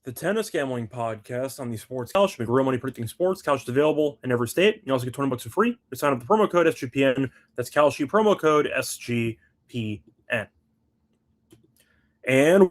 The Tennis Gambling Podcast on the Sports Couch. Make real money predicting sports. Couch is available in every state. You also get $20 for free. You sign up with the promo code SGPN. That's Kalshi, promo code SGPN. And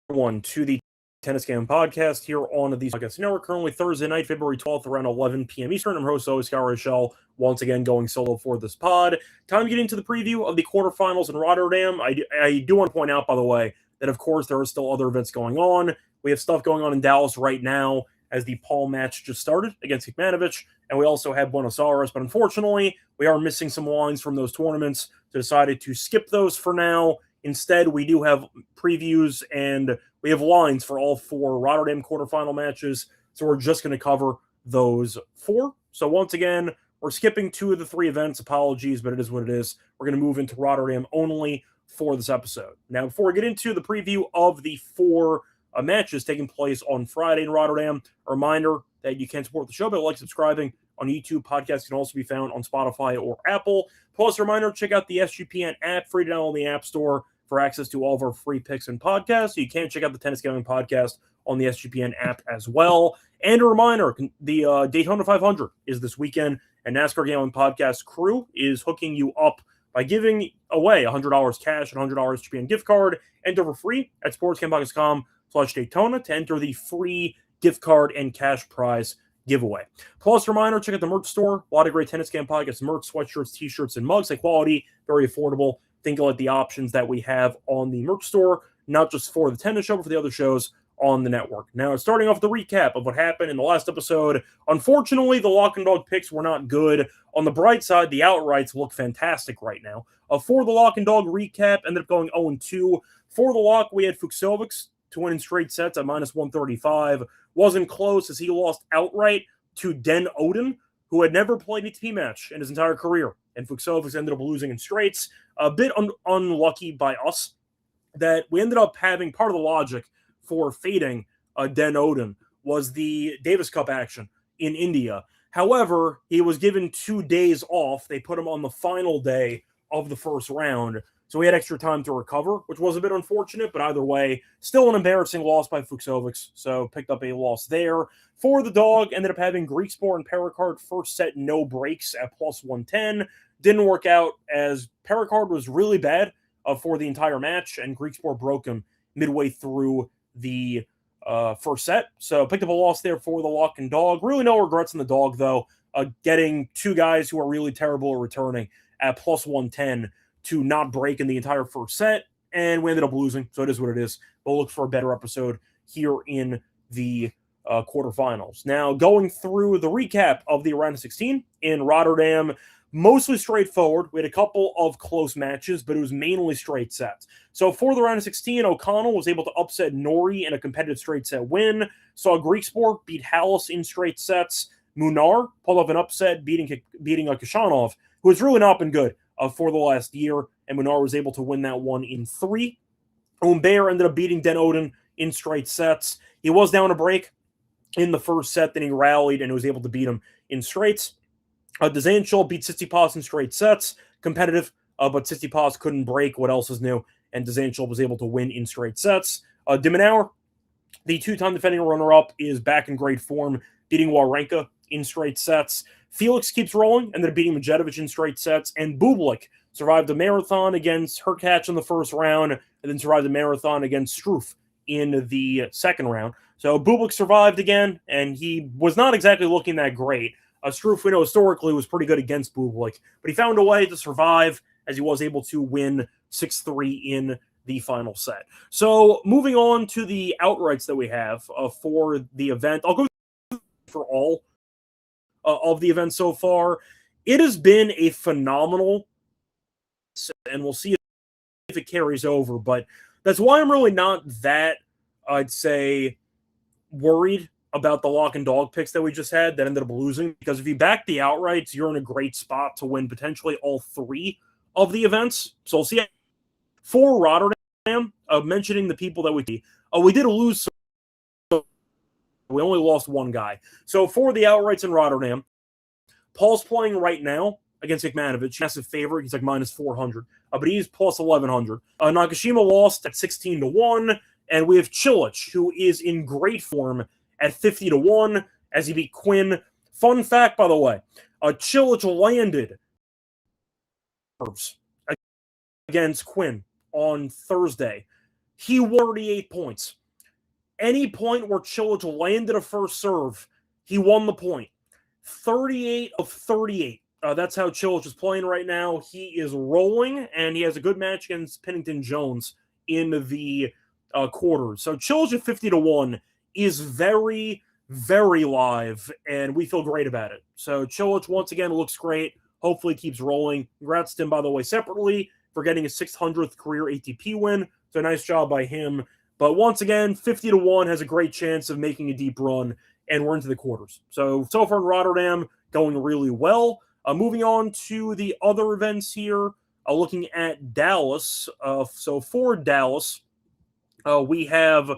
one to the Tennis Gambling Podcast here on the Podcast Network. Currently Thursday night, February 12th, around 11 p.m. Eastern. I'm host always Scott Reichel, once again going solo for this pod. Time to get into the preview of the quarterfinals in Rotterdam. I do want to point out, by the way, that of course there are still other events going on. We have stuff going on in Dallas right now as the Paul match just started against Kecmanovic, and we also have Buenos Aires, but unfortunately, we are missing some lines from those tournaments, so decided to skip those for now. Instead, we do have previews, and we have lines for all four Rotterdam quarterfinal matches, so we're just going to cover those four. So once again, we're skipping two of the three events. Apologies, but it is what it is. We're going to move into Rotterdam only for this episode. Now, before we get into the preview of the four matches taking place on Friday in Rotterdam, a reminder that you can support the show by subscribing on YouTube. Podcasts can also be found on Spotify or Apple. Plus, a reminder, check out the SGPN app, free to download in the App Store for access to all of our free picks and podcasts. So you can check out the Tennis Gambling Podcast on the SGPN app as well. And a reminder, the Daytona 500 is this weekend, and NASCAR Gambling Podcast crew is hooking you up by giving away $100 cash and $100 SGPN gift card. Enter for free at sportsgambling.com/Daytona to enter the free gift card and cash prize giveaway. Plus, reminder, check out the merch store. A lot of great Tennis Gambling Podcast merch, sweatshirts, t-shirts, and mugs. High quality, very affordable. Think of the options that we have on the merch store, not just for the tennis show, but for the other shows on the network. Now, starting off the recap of what happened in the last episode. Unfortunately, the lock and dog picks were not good. On the bright side, the outrights look fantastic right now. For the lock and dog recap, ended up going 0-2. For the lock, we had Fucsovics to win in straight sets at -135. Wasn't close as he lost outright to Den Oden, who had never played an ATP match in his entire career. And Fucsovics ended up losing in straights. A bit unlucky by us that we ended up having part of the logic for fading Den Oden was the Davis Cup action in India. However, he was given 2 days off. They put him on the final day of the first round, so he had extra time to recover, which was a bit unfortunate, but either way, still an embarrassing loss by Fucsovics, so picked up a loss there. For the dog, ended up having Griekspoor and Perricard first set no breaks at +110. Didn't work out as Perricard was really bad for the entire match, and Griekspoor broke him midway through the first set. So picked up a loss there for the lock and dog. Really no regrets in the dog, though. Getting two guys who are really terrible at returning at +110 to not break in the entire first set, and we ended up losing, so it is what it is. We'll look for a better episode here in the quarterfinals. Now, going through the recap of the round of 16 in Rotterdam, mostly straightforward. We had a couple of close matches, but it was mainly straight sets. So for the round of 16, O'Connell was able to upset Nori in a competitive straight set win. Saw Griekspoor beat Hallis in straight sets. Munar pulled off an upset, beating Kashanov, who has really not been good for the last year, and Munar was able to win that one in 3. Humbert ended up beating Den Oden in straight sets. He was down a break in the first set, then he rallied and was able to beat him in straights. Dzanchel beat Tsitsipas in straight sets. Competitive, but Tsitsipas couldn't break. What else is new? And Dzanchel was able to win in straight sets. De Minaur, the two-time defending runner-up, is back in great form, beating Wawrinka in straight sets. Felix keeps rolling, ended up beating Medjedovic in straight sets. And Bublik survived a marathon against Hurkacz in the first round, and then survived a marathon against Struff in the second round. So Bublik survived again, and he was not exactly looking that great. Struff, we know historically, was pretty good against Bublik, but he found a way to survive as he was able to win 6-3 in the final set. So moving on to the outrights that we have for the event. I'll go for all of the events so far. It has been a phenomenal, and we'll see if it carries over, but that's why I'm really not that, I'd say, worried about the lock and dog picks that we just had that ended up losing, because if you back the outrights, you're in a great spot to win potentially all 3 of the events. So we'll see. For Rotterdam, mentioning the people that we did lose, so we only lost one guy. So for the outrights in Rotterdam, Paul's playing right now against Kecmanovic. Massive favorite. He's like -400, but he's +1100. Nakashima lost at 16-1. And we have Cilic, who is in great form at 50-1 as he beat Quinn. Fun fact, by the way, Cilic landed against Quinn on Thursday. He won 38 points. Any point where Cilic landed a first serve, he won the point. 38 of 38. That's how Cilic is playing right now. He is rolling, and he has a good match against Pennington Jones in the quarters. So Cilic at 50-1 is very, very live, and we feel great about it. So Cilic, once again, looks great. Hopefully keeps rolling. Congrats to him, by the way, separately for getting his 600th career ATP win. So nice job by him. But once again, 50-1 has a great chance of making a deep run, and we're into the quarters. So far in Rotterdam, going really well. Moving on to the other events here, looking at Dallas. So for Dallas, we have...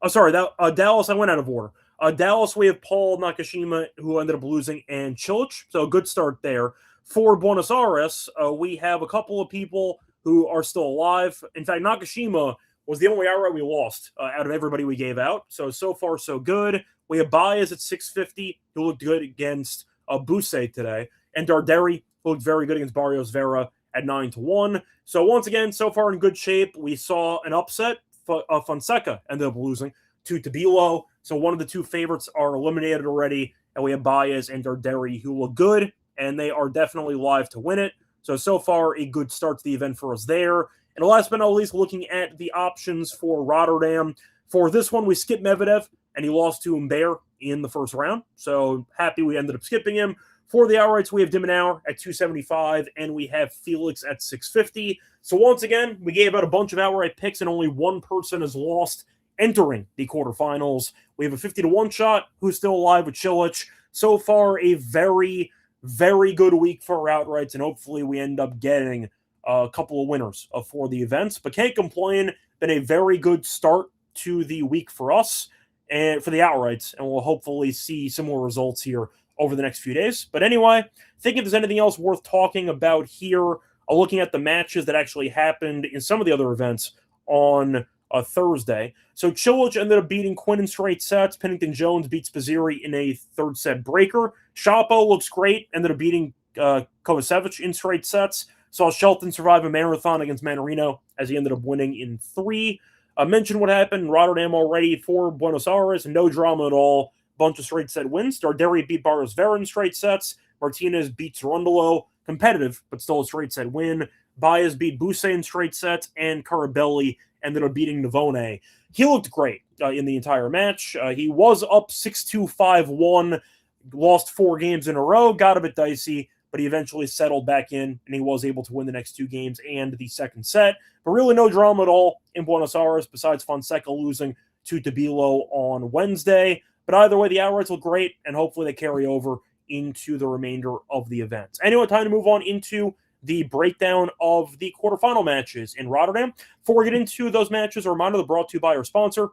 Dallas, I went out of order. Dallas, we have Paul Nakashima, who ended up losing, and Cilic. So a good start there. For Buenos Aires, we have a couple of people who are still alive. In fact, Nakashima was the only outright we lost out of everybody we gave out. So far, so good. We have Baez at 650, who looked good against Buse today. And Darderi, who looked very good against Barrios Vera at 9-1. So once again, so far in good shape. We saw an upset. Fonseca ended up losing to Tabilo. So one of the two favorites are eliminated already. And we have Baez and Darderi, who look good. And they are definitely live to win it. So far, a good start to the event for us there. And last but not least, looking at the options for Rotterdam. For this one, we skipped Medvedev, and he lost to Humbert in the first round. So happy we ended up skipping him. For the outrights, we have Dimenauer at 275, and we have Felix at 650. So once again, we gave out a bunch of outright picks, and only one person has lost entering the quarterfinals. We have a 50-1 shot, who's still alive with Cilic. So far, a very, very good week for outrights, and hopefully we end up getting a couple of winners for the events. But can't complain. Been a very good start to the week for us and for the outrights, and we'll hopefully see some more results here over the next few days. But anyway, I think if there's anything else worth talking about here, looking at the matches that actually happened in some of the other events on Thursday. So Cilic ended up beating Quinn in straight sets. Pennington Jones beats Spaziri in a third set breaker. Shapo looks great, ended up beating Kovacevic in straight sets. Saw Shelton survive a marathon against Manarino as he ended up winning in 3. I mentioned what happened in Rotterdam already for Buenos Aires. No drama at all. Bunch of straight set wins. Darderi beat Barrios Vera in straight sets. Martinez beats Rondolo. Competitive, but still a straight set win. Baez beat Buse in straight sets. And Carabelli ended up beating Navone. He looked great in the entire match. He was up 6-2, 5-1. Lost 4 games in a row. Got a bit dicey, but he eventually settled back in, and he was able to win the next 2 games and the second set. But really no drama at all in Buenos Aires, besides Fonseca losing to Tabilo on Wednesday. But either way, the outrights look great, and hopefully they carry over into the remainder of the events. Anyway, time to move on into the breakdown of the quarterfinal matches in Rotterdam. Before we get into those matches, a reminder they're brought to you by our sponsor,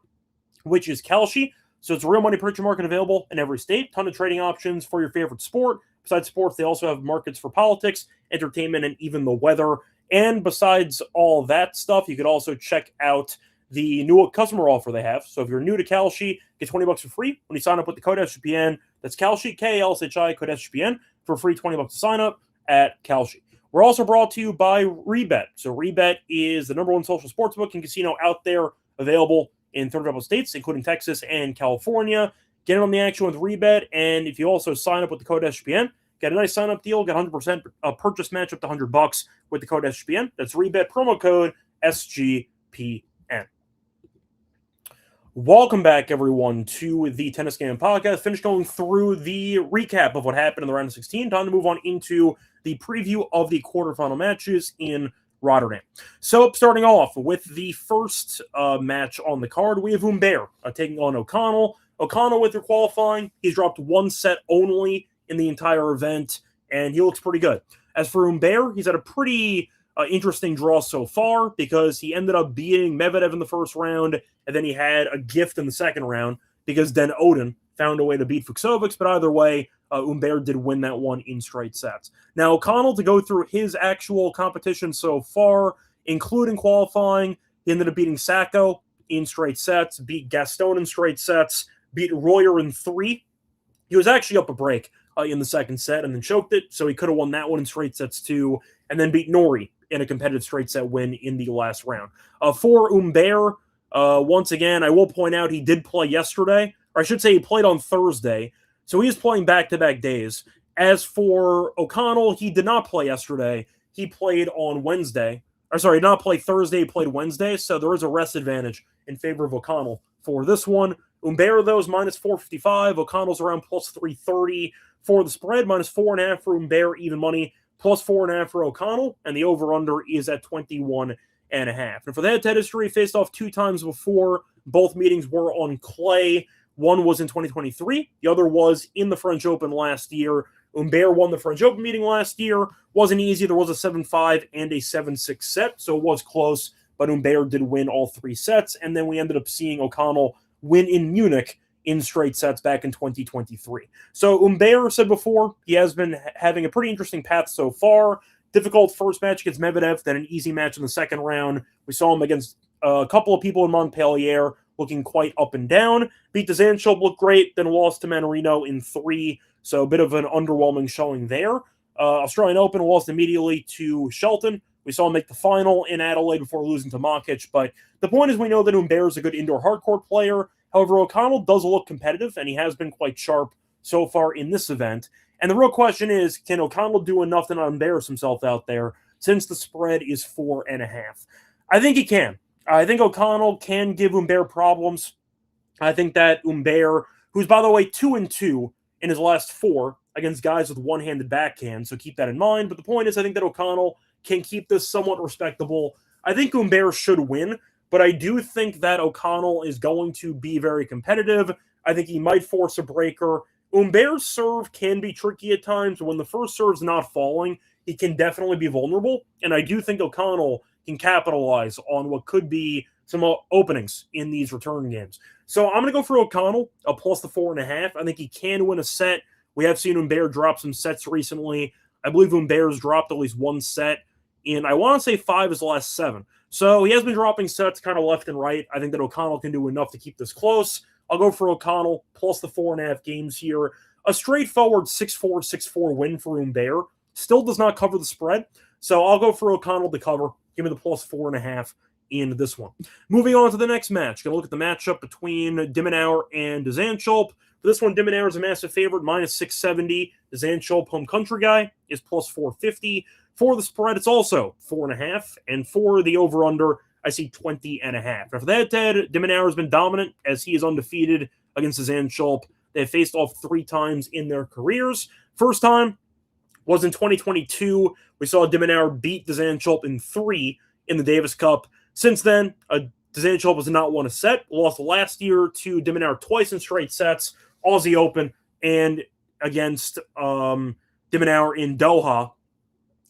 which is Kalshi. So it's a real money prediction market available in every state. Ton of trading options for your favorite sport. Besides sports, they also have markets for politics, entertainment, and even the weather. And besides all that stuff, you could also check out the new customer offer they have. So if you're new to Kalshi, get $20 for free when you sign up with the code SGPN. That's Kalshi, K-A-L-S-H-I, code SGPN, for free $20 to sign up at Kalshi. We're also brought to you by Rebet. So Rebet is the #1 social sportsbook and casino out there, available in 30 states, including Texas and California. Get in on the action with Rebet, and if you also sign up with the code SGPN, get a nice sign-up deal. Get 100% purchase match up to $100 with the code SGPN. That's Rebet, promo code SGPN. Welcome back, everyone, to the Tennis Game Podcast. Finished going through the recap of what happened in the round of 16. Time to move on into the preview of the quarterfinal matches in Rotterdam. So, starting off with the first match on the card, we have Humbert taking on O'Connell. O'Connell, with her qualifying, he's dropped 1 set only in the entire event, and he looks pretty good. As for Humbert, he's had a pretty interesting draw so far, because he ended up beating Medvedev in the first round, and then he had a gift in the second round because Den Oden found a way to beat Fuchsovics. But either way, Humbert did win that one in straight sets. Now, O'Connell, to go through his actual competition so far, including qualifying, he ended up beating Sacco in straight sets, beat Gaston in straight sets, beat Royer in 3. He was actually up a break in the second set and then choked it, so he could have won that one in straight sets too, and then beat Nori in a competitive straight set win in the last round. For Humbert, once again, I will point out he did play yesterday, or I should say he played on Thursday, so he is playing back-to-back days. As for O'Connell, he did not play yesterday. He played on Wednesday. Or sorry, not play Thursday, he played Wednesday, so there is a rest advantage in favor of O'Connell for this one. Humbert, though, is minus 455. O'Connell's around plus 330 for the spread, minus 4.5 for Humbert, even money, plus 4.5 for O'Connell, and the over-under is at 21.5. And for the head-to-head history, faced off 2 times before. Both meetings were on clay. One was in 2023. The other was in the French Open last year. Humbert won the French Open meeting last year. Wasn't easy. There was a 7-5 and a 7-6 set, so it was close, but Humbert did win all 3 sets, and then we ended up seeing O'Connell win in Munich in straight sets back in 2023. So Humbert said before, he has been having a pretty interesting path so far. Difficult first match against Medvedev, then an easy match in the second round. We saw him against a couple of people in Montpellier, looking quite up and down. Beat Dzanchov, looked great, then lost to Manarino in 3, so a bit of an underwhelming showing there. Australian Open lost immediately to Shelton. We saw him make the final in Adelaide before losing to Makic, but the point is we know that Humbert is a good indoor hardcourt player. However, O'Connell does look competitive, and he has been quite sharp so far in this event. And the real question is, can O'Connell do enough to not embarrass himself out there since the spread is 4.5? I think he can. I think O'Connell can give Humbert problems. I think that Humbert, who's, by the way, 2-2 in his last 4 against guys with one-handed backhand, so keep that in mind. But the point is, I think that O'Connell can keep this somewhat respectable. I think Humbert should win, but I do think that O'Connell is going to be very competitive. I think he might force a breaker. Humbert's serve can be tricky at times. When the first serve's not falling, he can definitely be vulnerable, and I do think O'Connell can capitalize on what could be some openings in these return games. So I'm going to go for O'Connell, plus the 4.5. I think he can win a set. We have seen Humbert drop some sets recently. I believe Humbert's dropped at least 1 set in, I want to say 5 of his last 7. So he has been dropping sets kind of left and right. I think that O'Connell can do enough to keep this close. I'll go for O'Connell, plus the 4.5 games here. A straightforward 6-4, 6-4 win for Humbert. Still does not cover the spread. So I'll go for O'Connell to cover. Give me the plus 4.5 in this one. Moving on to the next match. Going to look at the matchup between de Minaur and Dzanchov. For this one, de Minaur is a massive favorite, minus 670. Dzanchov, home country guy, is plus 450. For the spread, it's also 4.5. And for the over-under, I see 20.5. Now for the head-to-head, de Minaur has been dominant as he is undefeated against Dzanchov. They have faced off 3 times in their careers. First time was in 2022. We saw de Minaur beat Dzanchov in 3 in the Davis Cup. Since then, Dzanchov has not won a set. Lost last year to de Minaur twice in straight sets, Aussie Open, and against de Minaur in Doha.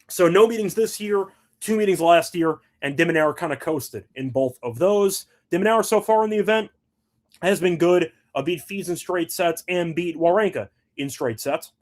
So no meetings this year, 2 meetings last year, and de Minaur kind of coasted in both of those. De Minaur so far in the event has been good. Beat Fies in straight sets and beat Wawrinka in straight sets.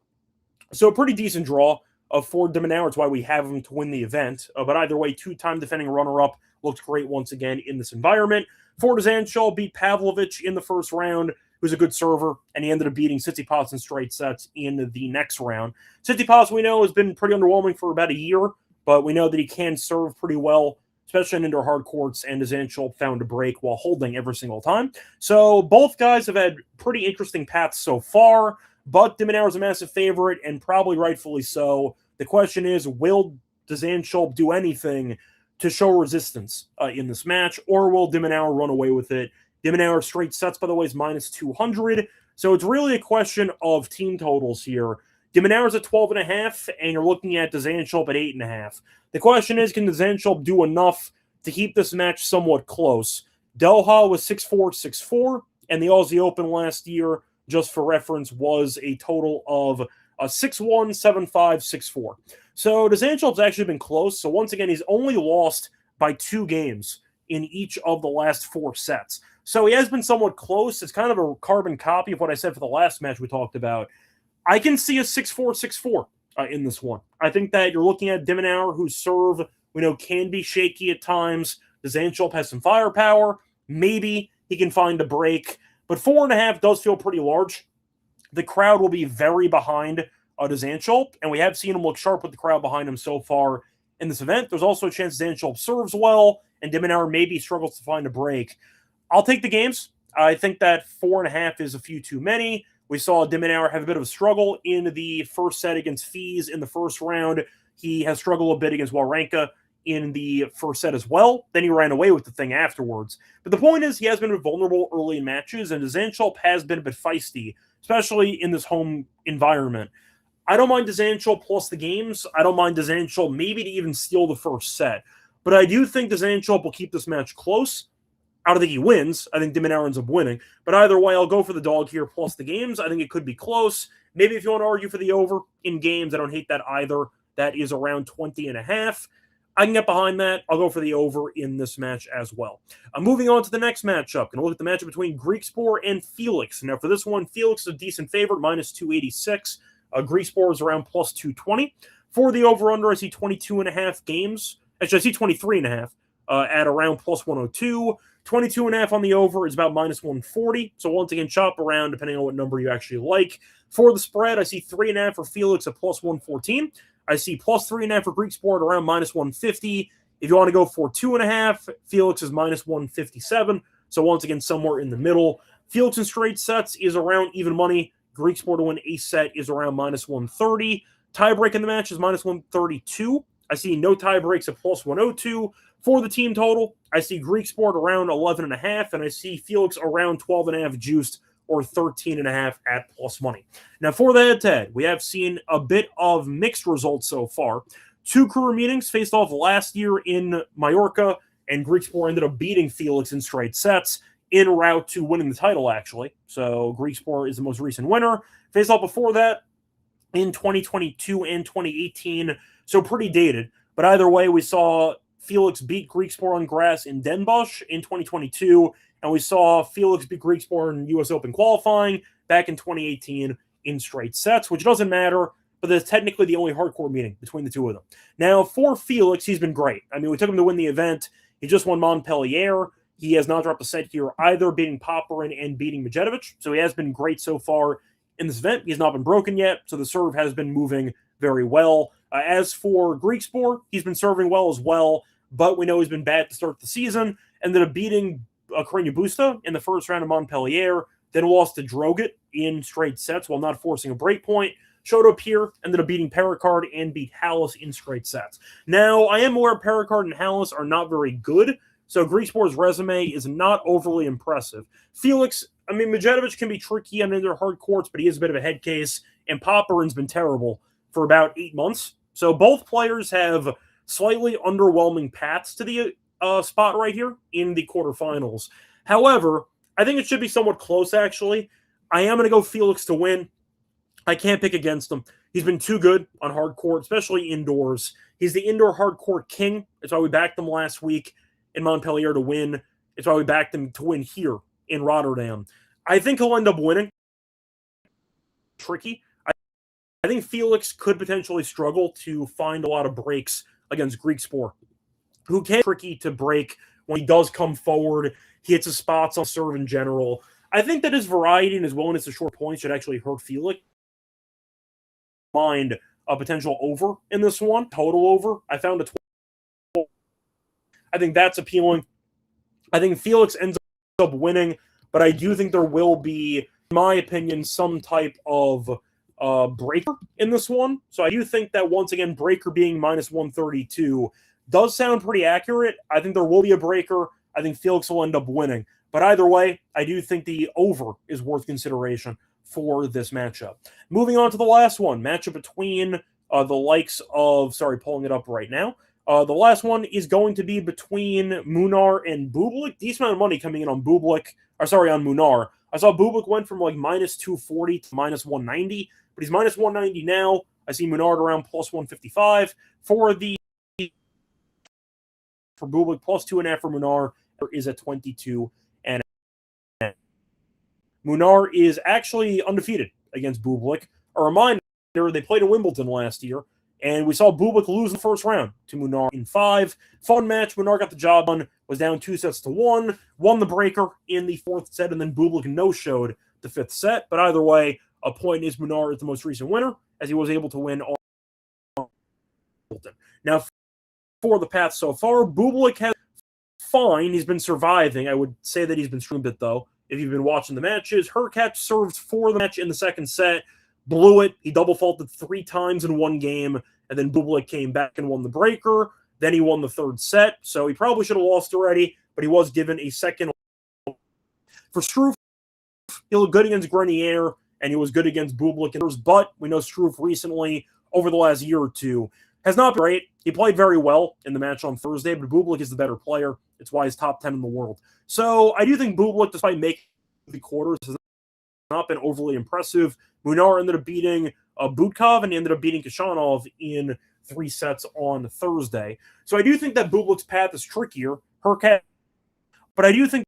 So a pretty decent draw for de Minaur. It's why we have him to win the event. But either way, 2-time defending runner-up. Looked great once again in this environment. For Dzanchov, beat Pavlovich in the first round, who's a good server, and he ended up beating Tsitsipas in straight sets in the next round. Tsitsipas, we know, has been pretty underwhelming for about a year, but we know that he can serve pretty well, especially in indoor hard courts, and Dzanchov found a break while holding every single time. So both guys have had pretty interesting paths so far, but de Minaur is a massive favorite, and probably rightfully so. The question is, will Dzanchov do anything to show resistance in this match, or will de Minaur run away with it? De Minaur straight sets, by the way, is minus 200, so it's really a question of team totals here. De Minaur is at 12.5, and you're looking at Dzanchov at 8.5. The question is, can Dzanchov do enough to keep this match somewhat close? Doha was 6-4, 6-4, and the Aussie Open last year, just for reference, was a total of 6-1, 7-5, 6-4. So Dzanchev's actually been close. So once again, he's only lost by 2 games in each of the last 4 sets. So he has been somewhat close. It's kind of a carbon copy of what I said for the last match we talked about. I can see a 6-4, 6-4 in this one. I think that you're looking at de Minaur, whose serve we know can be shaky at times. Dzanchov has some firepower. maybe he can find a break. But 4.5 does feel pretty large. The crowd will be very behind Zanschulp, and we have seen him look sharp with the crowd behind him so far in this event. There's also a chance Zanschulp serves well, and de Minaur maybe struggles to find a break. I'll take the games. I think that 4.5 is a few too many. We saw de Minaur have a bit of a struggle in the first set against Fees in the first round. He has struggled a bit against Wawrinka in the first set as well. Then he ran away with the thing afterwards. But the point is, he has been vulnerable early in matches, and Zanschulp has been a bit feisty, especially in this home environment. I don't mind Zanschulp plus the games. I don't mind Zanschulp maybe to even steal the first set. But I do think Zanschulp will keep this match close. I don't think he wins. I think de Minaur ends up winning. But either way, I'll go for the dog here plus the games. I think it could be close. Maybe if you want to argue for the over in games, I don't hate that either. That is around 20.5. I can get behind that. I'll go for the over in this match as well. Moving on to the next matchup. Going to look at the matchup between Griekspoor and Felix. Now, for this one, Felix is a decent favorite, minus 286. Griekspoor is around plus 220. For the over-under, I see 22.5 games. Actually, I see 23.5 at around plus 102. 22.5 on the over is about minus 140. So once again, chop around depending on what number you actually like. For the spread, I see 3.5 for Felix at plus 114. I see plus 3.5 for Griekspoor at around minus 150. If you want to go for 2.5, Felix is minus 157. So once again, somewhere in the middle. Felix in straight sets is around even money. Griekspoor to win a set is around minus 130. Tiebreak in the match is minus 132. I see no tie breaks at plus 102. For the team total, I see Griekspoor around 11.5, and I see Felix around 12.5 juiced or 13.5 at plus money. Now, for the head-to-head, we have seen a bit of mixed results so far. 2 career meetings faced off last year in Mallorca, and Griekspoor ended up beating Felix in straight sets en route to winning the title, actually. So Griekspoor is the most recent winner. Faced off before that in 2022 and 2018, so pretty dated. But either way, we saw Felix beat Griekspoor on grass in Den Bosch in 2022, and we saw Felix beat Griekspoor in U.S. Open qualifying back in 2018 in straight sets, which doesn't matter, but that's technically the only hardcore meeting between the two of them. Now, for Felix, he's been great. I mean, we took him to win the event. He just won Montpellier. He has not dropped a set here either, beating Popyrin and beating Medjedovic. So he has been great so far in this event. He has not been broken yet, so the serve has been moving very well. As for Griekspoor, he's been serving well as well, but we know he's been bad to start the season. Ended up beating Carreño Busta in the first round of Montpellier, then lost to Drogat in straight sets while not forcing a break point. Showed up here, ended up beating Perricard and beat Hallis in straight sets. Now, I am aware Perricard and Hallis are not very good, so Griekspoor's resume is not overly impressive. Felix, I mean, Medjedovic can be tricky on their hard courts, but he is a bit of a head case, and Popyrin's been terrible for about 8 months. So both players have slightly underwhelming paths to the spot right here in the quarterfinals. However, I think it should be somewhat close, actually. I am going to go Felix to win. I can't pick against him. He's been too good on hard court, especially indoors. He's the indoor hard court king. It's why we backed him last week in Montpellier to win. It's why we backed him to win here in Rotterdam. I think he'll end up winning. Tricky. I think Felix could potentially struggle to find a lot of breaks against Griekspoor, who can be tricky to break when he does come forward. He hits his spots on serve in general. I think that his variety and his willingness to short points should actually hurt Felix. Mind a potential over in this one, total over. I found a 12. I think that's appealing. I think Felix ends up winning, but I do think there will be, in my opinion, some type of breaker in this one. So I do think that, once again, breaker being minus 132 does sound pretty accurate. I think there will be a breaker. I think Felix will end up winning. But either way, I do think the over is worth consideration for this matchup. Moving on to the last one, matchup between the likes of, pulling it up right now. The last one is going to be between Munar and Bublik. Decent amount of money coming in on Bublik, on Munar. I saw Bublik went from like minus 240 to minus 190, but he's minus 190 now. I see Munar around plus 155. For Bublik, plus 2.5 for Munar is at 22. And Munar is actually undefeated against Bublik. A reminder, they played in Wimbledon last year, And we saw Bublik lose in the first round to Munar in 5. Fun match. Munar got the job done, was down 2-1, won the breaker in the 4th set, and then Bublik no-showed the 5th set. But either way, a point is Munar is the most recent winner, as he was able to win on Wimbledon. Now, for the path so far, Bublik has fine. He's been surviving. I would say that he's been streamed it, though, if you've been watching the matches. Hurkacz served for the match in the 2nd set, blew it. He double faulted 3 times in one game, and then Bublik came back and won the breaker. Then he won the 3rd set, so he probably should have lost already, but he was given a second. For Struff, he looked good against Grenier, and he was good against Bublik. But we know Struff recently, over the last year or two, has not been great. He played very well in the match on Thursday, but Bublik is the better player. It's why he's top 10 in the world. So I do think Bublik, despite making the quarters, has not been overly impressive. Munar ended up beating Budkov, and he ended up beating Kashanov in 3 sets on Thursday. So I do think that Bublik's path is trickier. Hurkacz, but I do think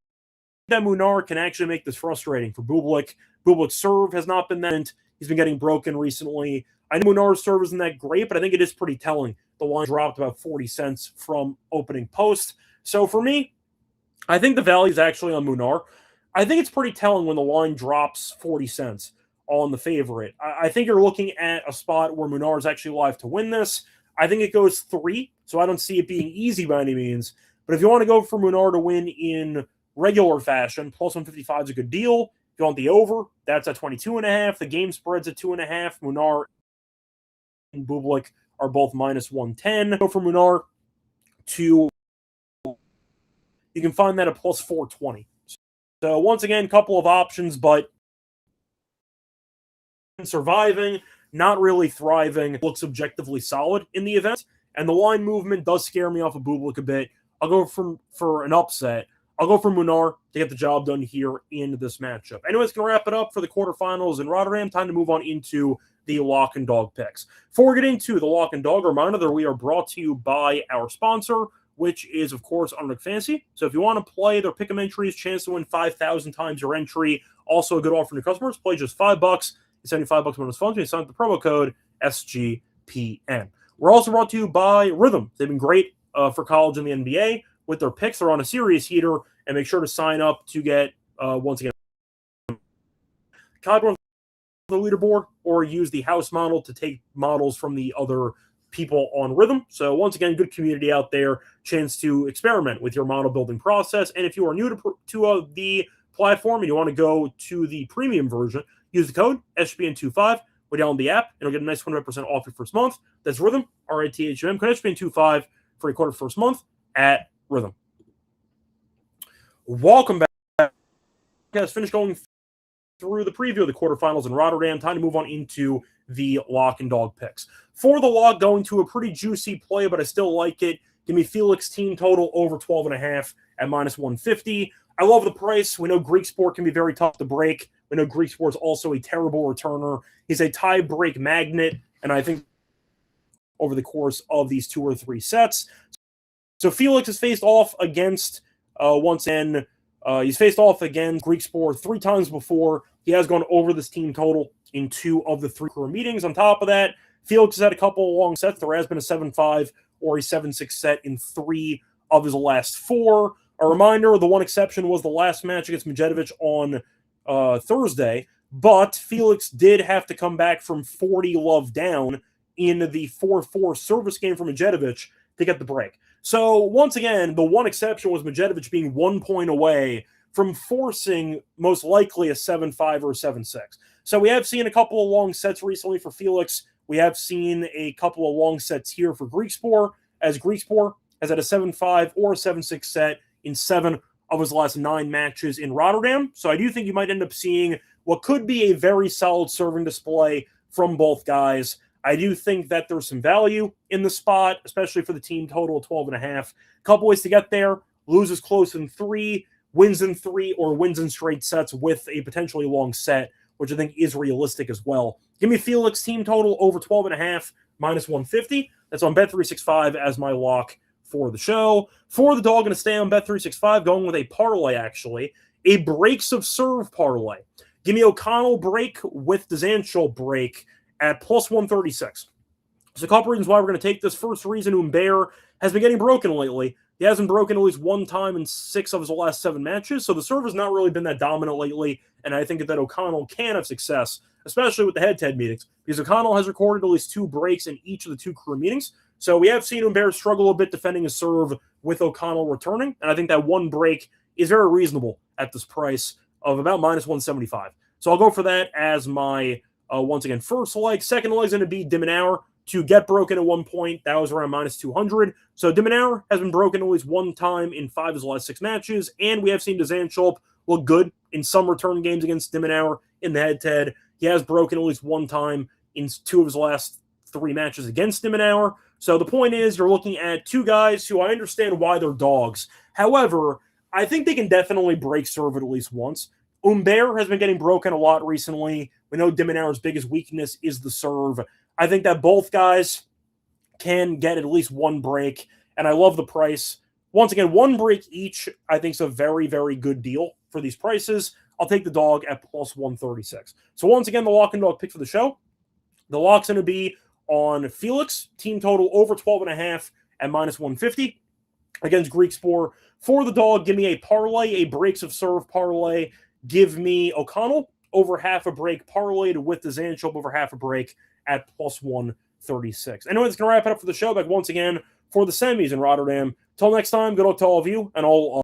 that Munar can actually make this frustrating for Bublik. Bublik's serve has not been that. He's been getting broken recently. I know Munar's serve isn't that great, but I think it is pretty telling. The line dropped about 40 cents from opening post. So for me, I think the value is actually on Munar. I think it's pretty telling when the line drops 40 cents on the favorite. I think you're looking at a spot where Munar is actually live to win this. I think it goes 3, so I don't see it being easy by any means. But if you want to go for Munar to win in regular fashion, plus 155 is a good deal. If you want the over, that's at 22.5. The game spread's at 2.5. Munar and Bublik are both minus 110. Go for Munar to, you can find that at plus 420. So once again, a couple of options, but surviving, not really thriving, looks objectively solid in the event. And the line movement does scare me off of Bublik a bit. I'll go for an upset. I'll go for Munar to get the job done here in this matchup. Anyways, going to wrap it up for the quarterfinals in Rotterdam. Time to move on into the lock and dog picks. Before we get into the lock and dog, a reminder that we are brought to you by our sponsor, which is, of course, Underdog Fantasy. So if you want to play their pick'em entries, chance to win 5,000 times your entry. Also a good offer to customers. Play just $5. It's $75 bonus funds. You sign up the promo code SGPN. We're also brought to you by Rhythm. They've been great for college and the NBA with their picks. They're on a serious heater, and make sure to sign up to get, once again, the leaderboard, or use the house model to take models from the other people on Rhythm. So once again, good community out there, chance to experiment with your model building process. And if you are new to the platform and you want to go to the premium version, use the code SGPN25. Go down the app, and you'll get a nice 100% off your first month. That's Rhythm, RITHM, code SGPN25 for a quarter first month at Rhythm. Welcome back. Guys, finished going through the preview of the quarterfinals in Rotterdam. Time to move on into the lock and dog picks. For the lock, going to a pretty juicy play, but I still like it. Give me Felix team total over 12.5 at minus 150. I love the price. We know Greek Sport can be very tough to break. We know Greek Sport's also a terrible returner. He's a tie break magnet, and I think over the course of these 2 or 3 sets. So Felix has faced off against he's faced off against Greek Sport 3 times before. He has gone over this team total in 2 of the 3 career meetings. On top of that, Felix has had a couple of long sets. There has been a 7-5 or a 7-6 set in 3 of his last 4. A reminder, the one exception was the last match against Medjedovic on Thursday, but Felix did have to come back from 40-love down in the 4-4 service game for Medjedovic to get the break. So once again, the one exception was Medjedovic being 1 point away from forcing most likely a 7-5 or a 7-6. So we have seen a couple of long sets recently for Felix. We have seen a couple of long sets here for Greek Sport, as Greek Sport has had a 7-5 or a 7-6 set in 7 of his last 9 matches in Rotterdam. So I do think you might end up seeing what could be a very solid serving display from both guys. I do think that there's some value in the spot, especially for the team total of 12.5. Couple ways to get there. Loses close in 3, wins in 3, or wins in straight sets with a potentially long set, which I think is realistic as well. Give me Felix team total over 12.5, minus 150. That's on Bet365 as my lock for the show. For the dog, going to stay on Bet365, going with a parlay, actually. A breaks of serve parlay. Give me O'Connell break with DeSancho break at plus 136. There's a couple reasons why we're going to take this. First reason, Humbert has been getting broken lately. He hasn't broken at least one time in 6 of his last 7 matches, so the serve has not really been that dominant lately, and I think that O'Connell can have success, especially with the head-to-head meetings, because O'Connell has recorded at least 2 breaks in each of the 2 career meetings, so we have seen Humbert struggle a bit defending his serve with O'Connell returning, and I think that 1 break is very reasonable at this price of about minus 175. So I'll go for that as my, once again, first leg. Second leg is going to be de Minaur to get broken at one point. That was around minus 200. So de Minaur has been broken at least 1 time in 5 of his last 6 matches, and we have seen de Zandschulp look good in some return games against de Minaur in the head-to-head. He has broken at least 1 time in 2 of his last 3 matches against de Minaur. So the point is, you're looking at 2 guys who I understand why they're dogs. However, I think they can definitely break serve at least once. Humbert has been getting broken a lot recently. We know de Minaur's biggest weakness is the serve. I think that both guys can get at least 1 break, and I love the price. Once again, 1 break each, I think, is a very, very good deal for these prices. I'll take the dog at plus 136. So once again, the lock and dog pick for the show. The lock's going to be on Felix, team total over 12.5 at minus 150 against Greek Sport. For the dog, give me a parlay, a breaks of serve parlay. Give me O'Connell over half a break parlayed with the Zandschulp over half a break at plus 136. Anyway, that's going to wrap it up for the show. Back once again for the semis in Rotterdam. Till next time, good luck to all of you, and all